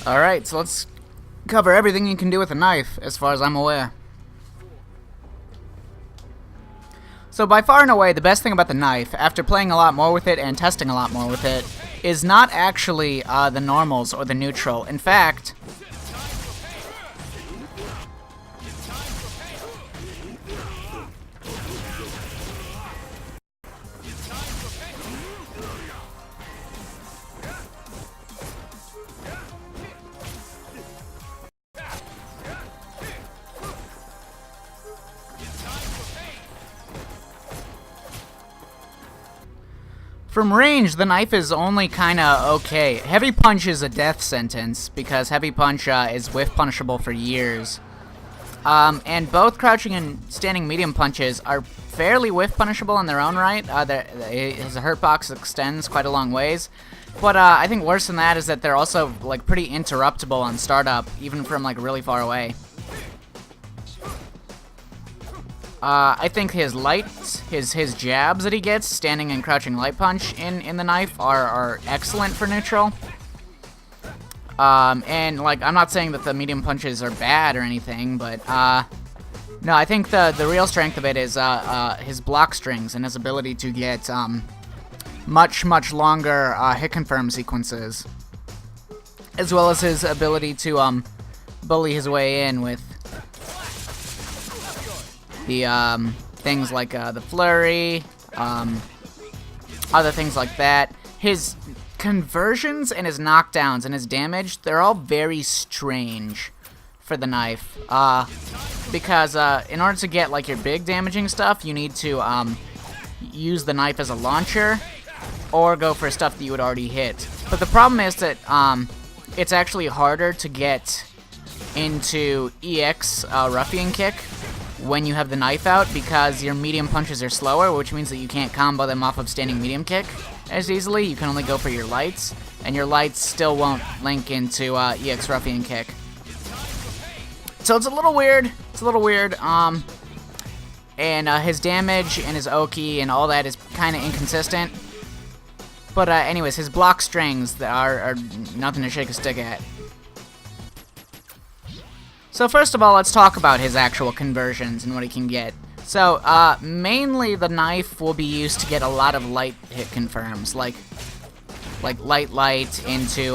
Alright, so let's cover everything you can do with a knife, as far as I'm aware. So by far and away, the best thing about the knife, after playing a lot more with it and testing a lot more with it, is not actually the normals or the neutral. In fact, from range, the knife is only kinda okay. Heavy punch is a death sentence, because heavy punch is whiff punishable for years. And both crouching and standing medium punches are fairly whiff punishable in their own right. His hurt box extends quite a long ways. But I think worse than that is that they're also like pretty interruptible on startup, even from like really far away. I think his his jabs that he gets, standing and crouching light punch in the knife, are excellent for neutral. And like, I'm not saying that the medium punches are bad or anything, but no, I think the real strength of it is his block strings and his ability to get much longer hit confirm sequences, as well as his ability to bully his way in with the things like the flurry, other things like that. His conversions and his knockdowns and his damage, they're all very strange for the knife. Because in order to get like your big damaging stuff, you need to use the knife as a launcher or go for stuff that you would already hit. But the problem is that it's actually harder to get into EX ruffian kick when you have the knife out, because your medium punches are slower, which means that you can't combo them off of standing medium kick as easily. You can only go for your lights, and your lights still won't link into EX ruffian kick. So it's a little weird. And his damage and his Oki and all that is kind of inconsistent. But anyways, his block strings are nothing to shake a stick at. So first of all, let's talk about his actual conversions and what he can get. So, mainly the knife will be used to get a lot of light hit confirms, like light into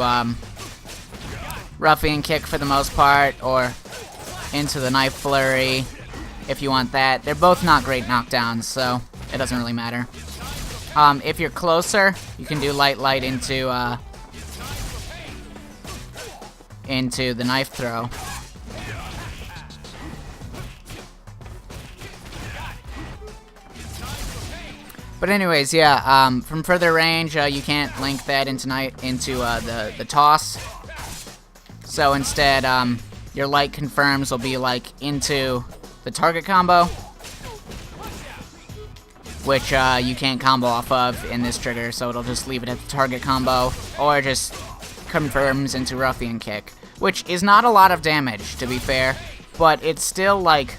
ruffian kick for the most part, or into the knife flurry if you want that. They're both not great knockdowns, so it doesn't really matter. If you're closer, you can do light into the knife throw. But anyways, yeah, from further range, you can't link that into the toss. So instead, your light confirms will be like into the target combo, which you can't combo off of in this trigger, so it'll just leave it at the target combo, or just confirms into ruffian kick, which is not a lot of damage, to be fair, but it's still like,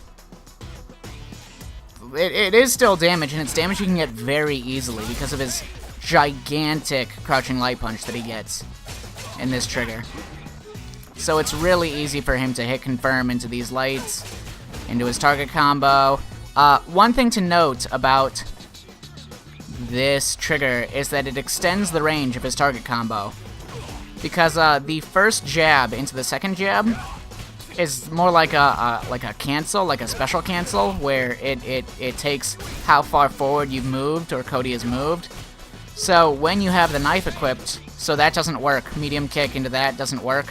it is still damage, and it's damage you can get very easily because of his gigantic crouching light punch that he gets in this trigger. So it's really easy for him to hit confirm into these lights, into his target combo. One thing to note about this trigger is that it extends the range of his target combo, because the first jab into the second jab is more like a cancel, like a special cancel, where it takes how far forward you've moved or Cody has moved. So when you have the knife equipped, so that doesn't work. Medium kick into that doesn't work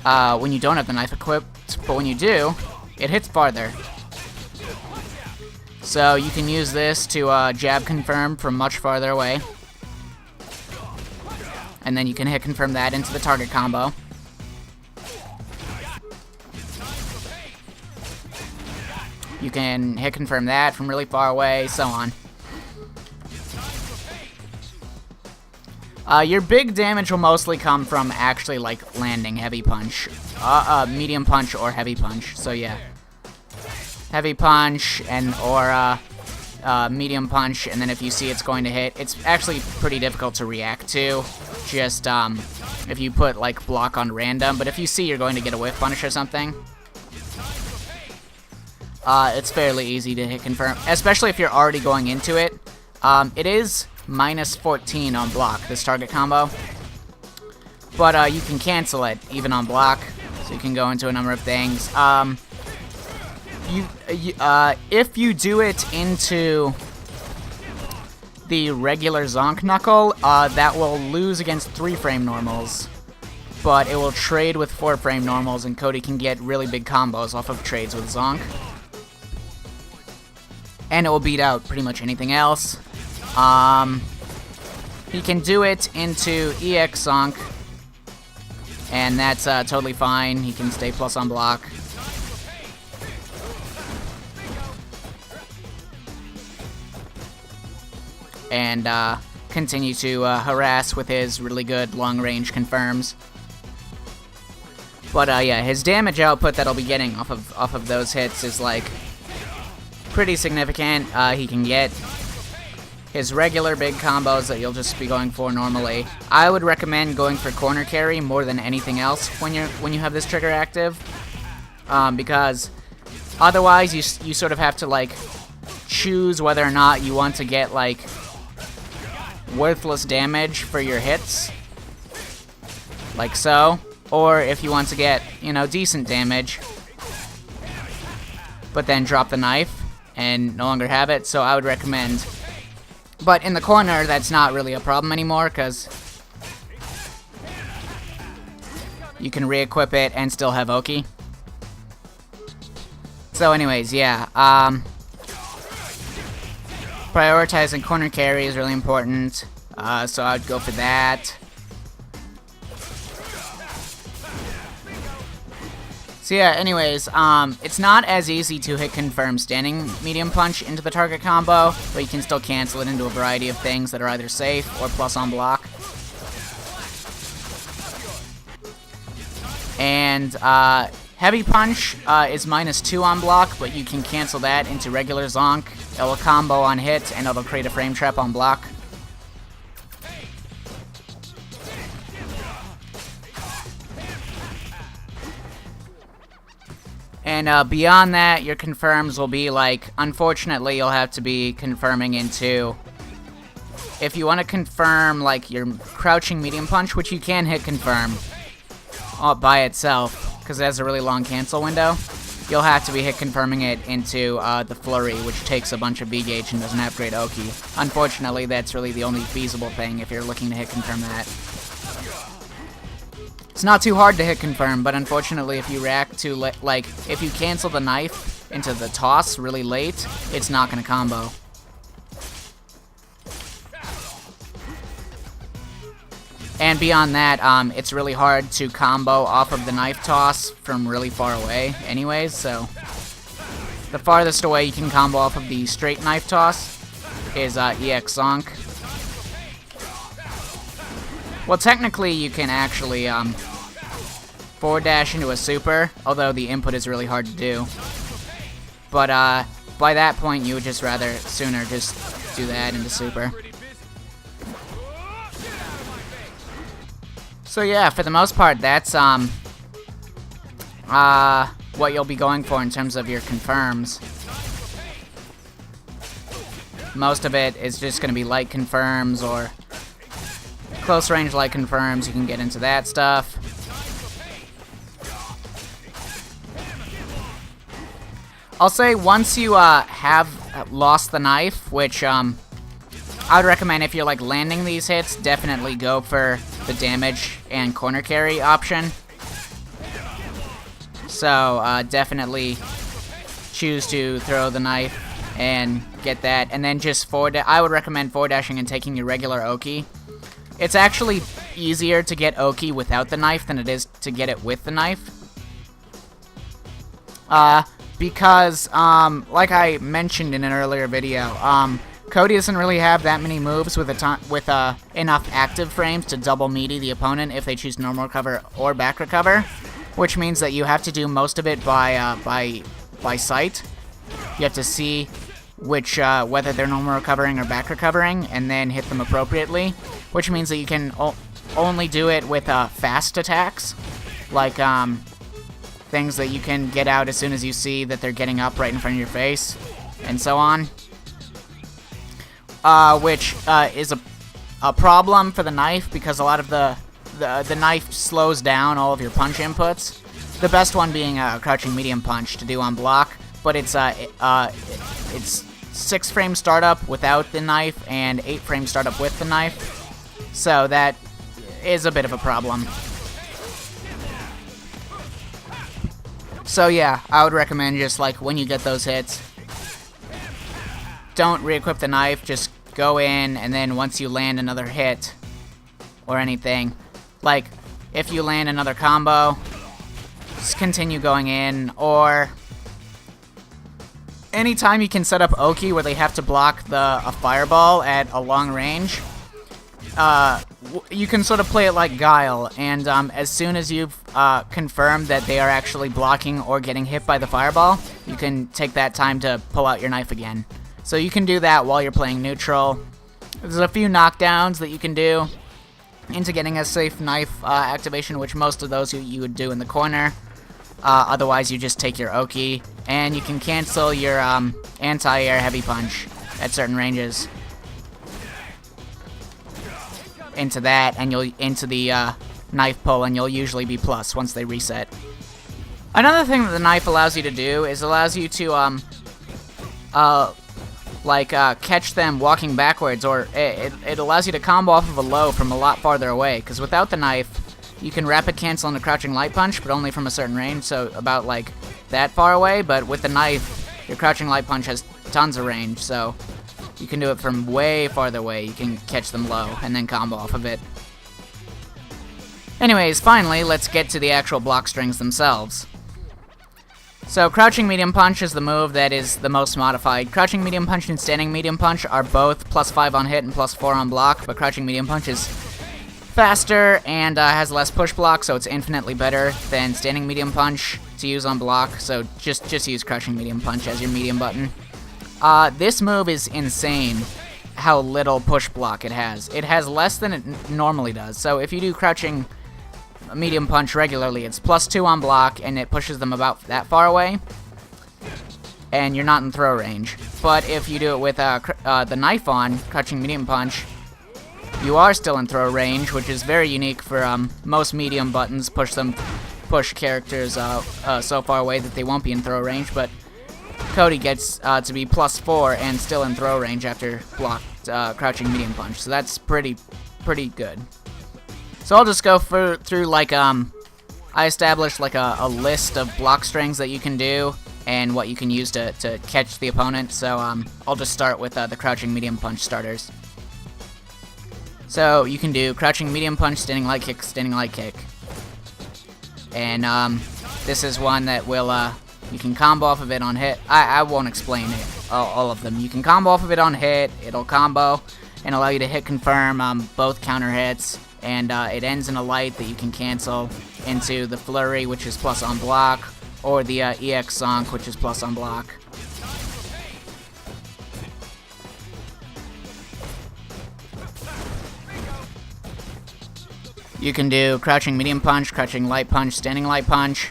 when you don't have the knife equipped, but when you do, it hits farther. So you can use this to jab confirm from much farther away, and then you can hit confirm that into the target combo. You can hit confirm that from really far away, so on. Your big damage will mostly come from actually like landing heavy punch, medium punch or heavy punch. So yeah, heavy punch or medium punch, and then if you see it's going to hit, it's actually pretty difficult to react to. Just if you put, like, block on random, but if you see you're going to get a whiff punish or something, it's fairly easy to hit confirm, especially if you're already going into it. It is minus 14 on block, this target combo, but you can cancel it even on block, so you can go into a number of things. If you do it into the regular Zonk Knuckle, that will lose against 3-frame normals, but it will trade with 4-frame normals, and Cody can get really big combos off of trades with Zonk. And it will beat out pretty much anything else. He can do it into EX Zonk, and that's totally fine. He can stay plus on block. And continue to harass with his really good long-range confirms. But yeah, his damage output that I'll be getting off of those hits is like pretty significant. He can get his regular big combos that you'll just be going for normally. I would recommend going for corner carry more than anything else when you have this trigger active, because otherwise you sort of have to like choose whether or not you want to get like worthless damage for your hits, like so, or if you want to get, you know, decent damage, but then drop the knife and no longer have it. So I would recommend, but in the corner that's not really a problem anymore, because you can re-equip it and still have Oki. So anyways, yeah, prioritizing corner carry is really important, so I would go for that. So yeah, anyways, it's not as easy to hit confirm standing medium punch into the target combo, but you can still cancel it into a variety of things that are either safe or plus on block. And heavy punch is -2 on block, but you can cancel that into regular Zonk. It will combo on hit, and it'll create a frame trap on block. And beyond that, your confirms will be like, unfortunately, you'll have to be confirming into, if you want to confirm like your crouching medium punch, which you can hit confirm all by itself, because it has a really long cancel window, you'll have to be hit confirming it into the flurry, which takes a bunch of B gauge and doesn't have great Oki. Unfortunately, that's really the only feasible thing if you're looking to hit confirm that. It's not too hard to hit confirm, but unfortunately if you react to, like, if you cancel the knife into the toss really late, it's not going to combo. And beyond that, it's really hard to combo off of the knife toss from really far away anyways, so the farthest away you can combo off of the straight knife toss is EX Zonk. Well, technically you can actually forward dash into a super, although the input is really hard to do. But by that point you would just rather sooner just do that into super. So yeah, for the most part, that's what you'll be going for in terms of your confirms. Most of it is just going to be light confirms or close range light confirms. You can get into that stuff. I'll say once you have lost the knife, which I would recommend if you're like landing these hits, definitely go for the damage and corner carry option. So definitely choose to throw the knife and get that, and then just forward. I would recommend forward dashing and taking your regular Oki. It's actually easier to get Oki without the knife than it is to get it with the knife. Because like I mentioned in an earlier video, Cody doesn't really have that many moves with enough active frames to double meaty the opponent if they choose normal recover or back recover, which means that you have to do most of it by sight. You have to see which whether they're normal recovering or back recovering, and then hit them appropriately, which means that you can only do it with fast attacks, like things that you can get out as soon as you see that they're getting up right in front of your face, and so on. Which is a problem for the knife, because a lot of the knife slows down all of your punch inputs. The best one being a crouching medium punch to do on block, but it's 6-frame startup without the knife and 8-frame startup with the knife, so that is a bit of a problem. So yeah, I would recommend just like when you get those hits, don't re-equip the knife, just go in, and then once you land another hit or anything, like if you land another combo, just continue going in, or anytime you can set up Oki where they have to block a fireball at a long range, you can sort of play it like Guile, and as soon as you've confirmed that they are actually blocking or getting hit by the fireball, you can take that time to pull out your knife again. So you can do that while you're playing neutral. There's a few knockdowns that you can do into getting a safe knife activation, which most of those you would do in the corner. Otherwise, you just take your Oki, and you can cancel your anti-air heavy punch at certain ranges into that, and you'll into the knife pull, and you'll usually be plus once they reset. Another thing that the knife allows you to do is allows you to catch them walking backwards, or it allows you to combo off of a low from a lot farther away, because without the knife, you can rapid cancel into crouching light punch, but only from a certain range, so about like that far away, but with the knife, your crouching light punch has tons of range, so you can do it from way farther away. You can catch them low and then combo off of it. Anyways, finally, let's get to the actual block strings themselves. So crouching medium punch is the move that is the most modified. Crouching medium punch and standing medium punch are both +5 on hit and +4 on block, but crouching medium punch is faster and has less push block, so it's infinitely better than standing medium punch to use on block, so just use crouching medium punch as your medium button. This move is insane how little push block it has. It has less than it normally does, so if you do crouching medium punch regularly, it's +2 on block, and it pushes them about that far away, and you're not in throw range. But if you do it with the knife on, crouching medium punch, you are still in throw range, which is very unique for most medium buttons. Push characters so far away that they won't be in throw range, but Cody gets to be +4 and still in throw range after blocked crouching medium punch, so that's pretty good. So I'll just go through like I established like a list of block strings that you can do and what you can use to catch the opponent. So I'll just start with the crouching medium punch starters. So you can do crouching medium punch, standing light kick, and this is one that will you can combo off of it on hit. I won't explain it all of them. You can combo off of it on hit. It'll combo and allow you to hit confirm both counter hits. And it ends in a light that you can cancel into the flurry, which is plus on block, or the EX Zonk, which is plus on block. You can do crouching medium punch, crouching light punch, standing light punch,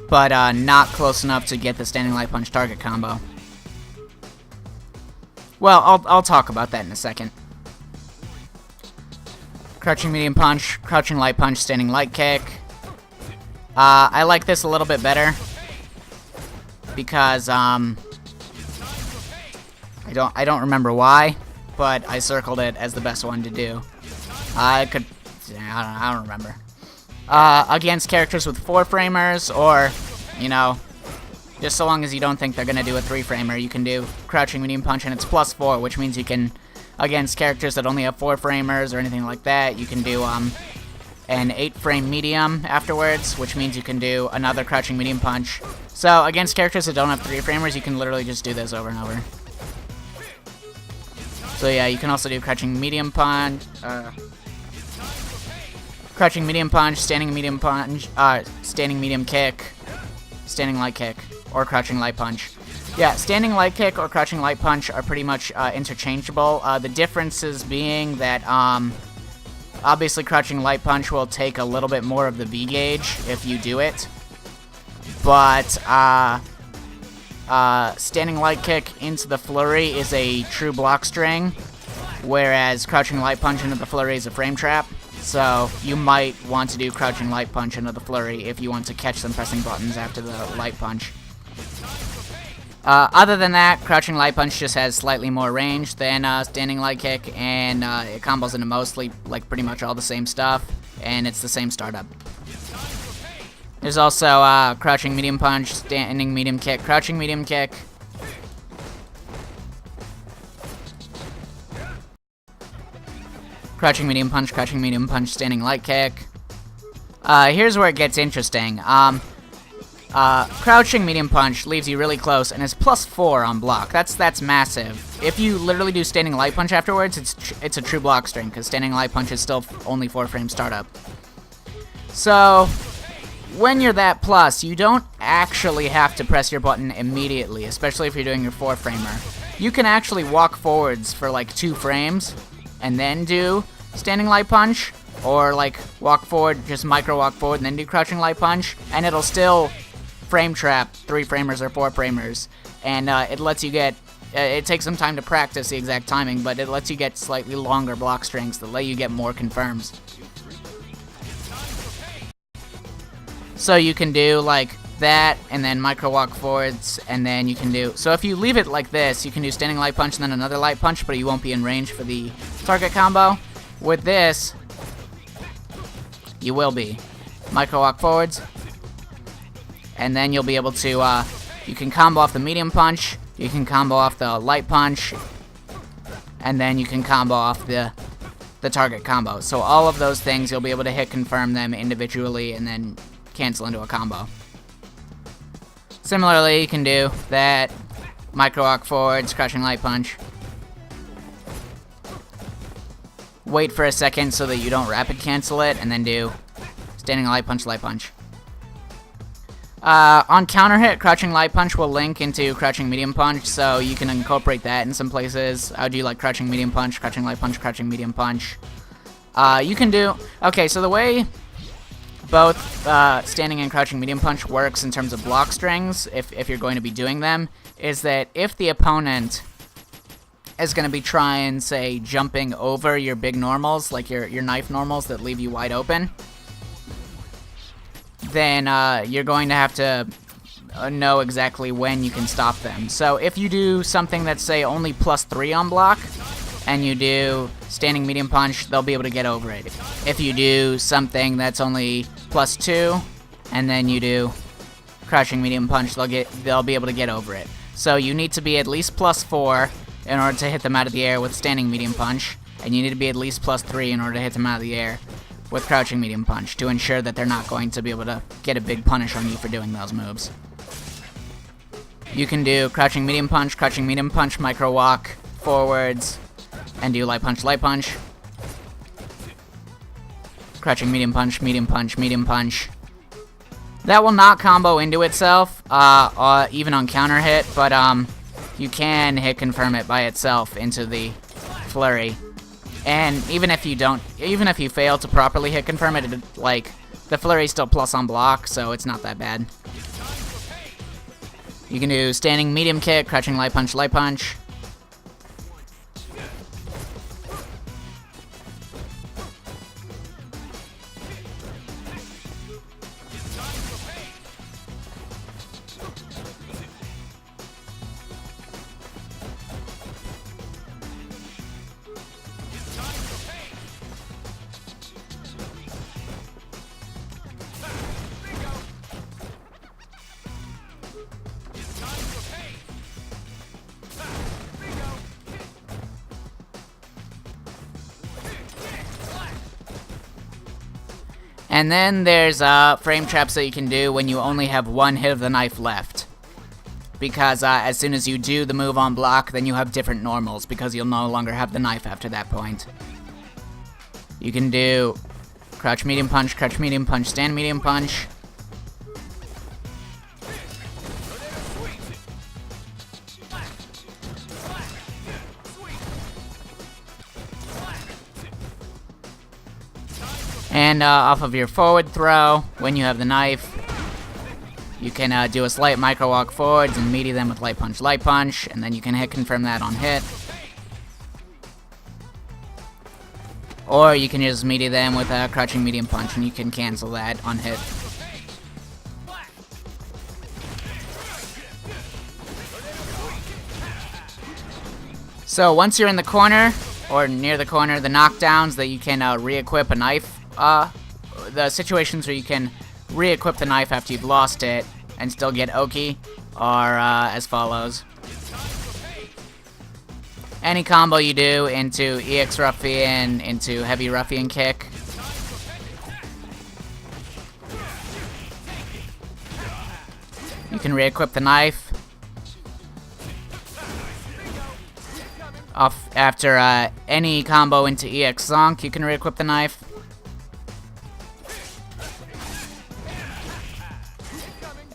but not close enough to get the standing light punch target combo. Well, I'll talk about that in a second. Crouching medium punch, crouching light punch, standing light kick. I like this a little bit better because I don't remember why, but I circled it as the best one to do. I don't remember. Against characters with 4-framers, or just so long as you don't think they're gonna do a 3-framer, you can do crouching medium punch, and it's +4, which means you can. Against characters that only have 4-framers or anything like that, you can do an 8-frame medium afterwards, which means you can do another crouching medium punch. So against characters that don't have 3-framers, you can literally just do this over and over. So yeah, you can also do crouching medium punch, standing medium punch, standing medium kick, standing light kick, or crouching light punch. Yeah, standing light kick or crouching light punch are pretty much interchangeable. The differences being that Obviously, crouching light punch will take a little bit more of the V gauge if you do it. But, standing light kick into the flurry is a true block string, whereas crouching light punch into the flurry is a frame trap. So, you might want to do crouching light punch into the flurry if you want to catch them pressing buttons after the light punch. Other than that, crouching light punch just has slightly more range than standing light kick, and it combos into mostly, like, pretty much all the same stuff, and it's the same startup. There's also crouching medium punch, standing medium kick, crouching medium kick. Crouching medium punch, standing light kick. Here's where it gets interesting. Crouching medium punch leaves you really close and is +4 on block. That's massive. If you literally do standing light punch afterwards, it's a true block string, because standing light punch is still only 4-frame startup. So, when you're that plus, you don't actually have to press your button immediately, especially if you're doing your 4-framer. You can actually walk forwards for like 2 frames, and then do standing light punch, or like walk forward, just micro walk forward, and then do crouching light punch, and it'll still frame trap 3-framers or 4-framers, and it lets you get, it takes some time to practice the exact timing, but it lets you get slightly longer block strings that let you get more confirms. So you can do like that, and then micro walk forwards, and then you can do, so if you leave it like this, you can do standing light punch and then another light punch, but you won't be in range for the target combo. With this, you will be. Micro walk forwards, and then you'll be able to, you can combo off the medium punch, you can combo off the light punch, and then you can combo off the target combo. So all of those things, you'll be able to hit confirm them individually, and then cancel into a combo. Similarly, you can do that, micro walk forwards, crouching light punch. Wait for a second so that you don't rapid cancel it, and then do standing light punch, light punch. On counter hit, crouching light punch will link into crouching medium punch, so you can incorporate that in some places. I would do like crouching medium punch, crouching light punch, crouching medium punch. You can do, okay, so the way both standing and crouching medium punch works in terms of block strings, if you're going to be doing them, is that if the opponent is going to be trying, say, jumping over your big normals, like your knife normals that leave you wide open, then you're going to have to know exactly when you can stop them. So if you do something that's, say, only +3 on block, and you do standing medium punch, they'll be able to get over it. If you do something that's only +2, and then you do crouching medium punch, they'll be able to get over it. So you need to be at least +4 in order to hit them out of the air with standing medium punch, and you need to be at least +3 in order to hit them out of the air with crouching medium punch, to ensure that they're not going to be able to get a big punish on you for doing those moves. You can do crouching medium punch, micro walk forwards, and do light punch, crouching medium punch, medium punch. That will not combo into itself, even on counter hit, but you can hit confirm it by itself into the flurry. And even if you fail to properly hit confirm it, like, the flurry's still plus on block, so it's not that bad. You can do standing medium kick, crouching light punch, And then there's frame traps that you can do when you only have one hit of the knife left. Because as soon as you do the move on block, then you have different normals, because you'll no longer have the knife after that point. You can do crouch medium punch, stand medium punch. And off of your forward throw, when you have the knife, you can do a slight micro walk forwards and meaty them with light punch, and then you can hit confirm that on hit. Or you can just meaty them with a crouching medium punch, and you can cancel that on hit. So once you're in the corner, or near the corner, the knockdowns that you can re-equip a knife, the situations where you can re-equip the knife after you've lost it and still get Oki are as follows. Any combo you do into EX Ruffian, into Heavy Ruffian Kick. You can re-equip the knife. After any combo into EX Zonk, you can re-equip the knife.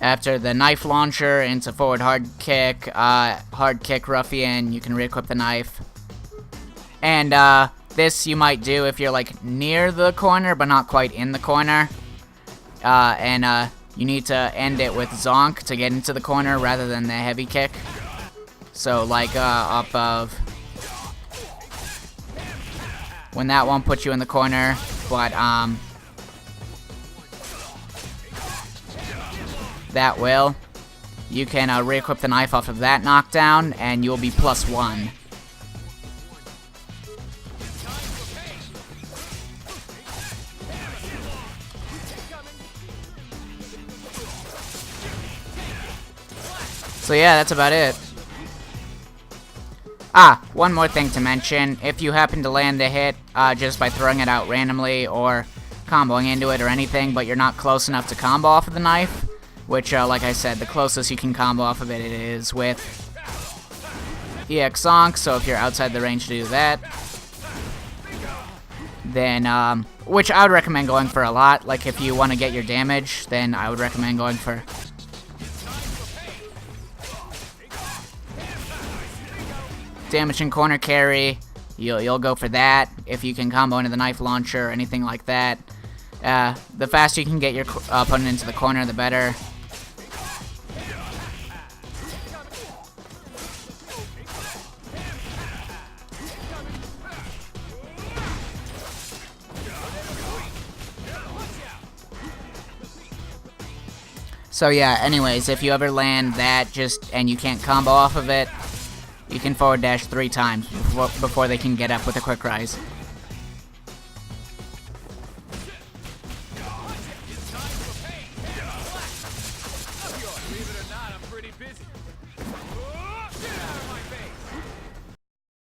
After the knife launcher into forward hard kick Ruffian, you can re-equip the knife. And this you might do if you're like near the corner but not quite in the corner. And you need to end it with Zonk to get into the corner rather than the heavy kick. So like up of... when that won't put you in the corner, but that will. You can re-equip the knife off of that knockdown, and you'll be +1. So yeah, that's about it. One more thing to mention. If you happen to land the hit just by throwing it out randomly or comboing into it or anything, but you're not close enough to combo off of the knife, which, like I said, the closest you can combo off of it is with EX Zonk, so if you're outside the range to do that, then, which I would recommend going for a lot. Like, if you want to get your damage, then I would recommend going for... damage and corner carry, you'll go for that. If you can combo into the knife launcher or anything like that, the faster you can get your opponent into the corner, the better. So yeah, anyways, if you ever land that and you can't combo off of it, you can forward dash 3 times before they can get up with a quick rise.